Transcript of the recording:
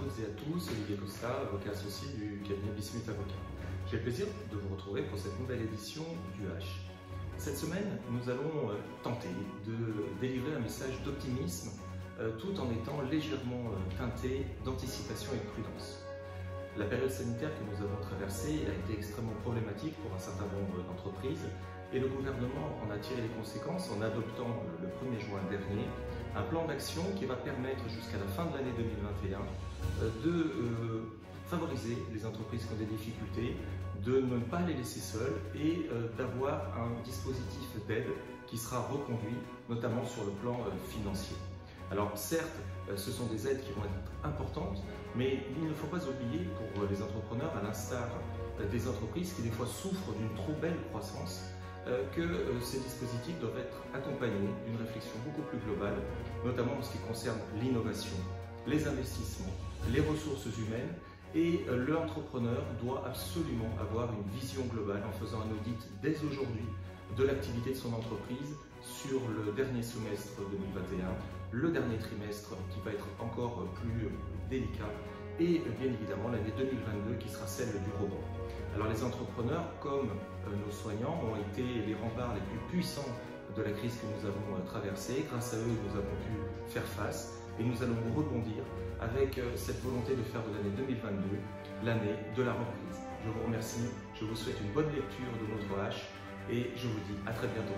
toutes et à tous, Olivier Costa, avocat associé du cabinet Bismuth Avocat. J'ai le plaisir de vous retrouver pour cette nouvelle édition du H. Cette semaine, nous allons tenter de délivrer un message d'optimisme tout en étant légèrement teinté d'anticipation et de prudence. La période sanitaire que nous avons traversée a été extrêmement problématique pour un certain nombre d'entreprises et le gouvernement en a tiré les conséquences en adoptant le 1er juin dernier un plan d'action qui va permettre jusqu'à la fin de l'année 2021 de favoriser les entreprises qui ont des difficultés, de ne pas les laisser seules et d'avoir un dispositif d'aide qui sera reconduit, notamment sur le plan financier. Alors certes, ce sont des aides qui vont être importantes, mais il ne faut pas oublier pour les entrepreneurs, à l'instar des entreprises qui des fois souffrent d'une trop belle croissance, que ces dispositifs doivent être accompagnés d'une réflexion beaucoup plus globale, notamment en ce qui concerne l'innovation, les investissements, les ressources humaines, et l'entrepreneur doit absolument avoir une vision globale en faisant un audit dès aujourd'hui de l'activité de son entreprise sur le dernier semestre 2021, le dernier trimestre qui va être encore plus délicat et bien évidemment l'année 2022 qui sera celle du rebond. Alors les entrepreneurs comme nos soignants ont été les remparts les plus puissants de la crise que nous avons traversée. Grâce à eux, nous avons pu faire face et nous allons rebondir avec cette volonté de faire de l'année 2022 l'année de la reprise. Je vous remercie, je vous souhaite une bonne lecture de notre H et je vous dis à très bientôt.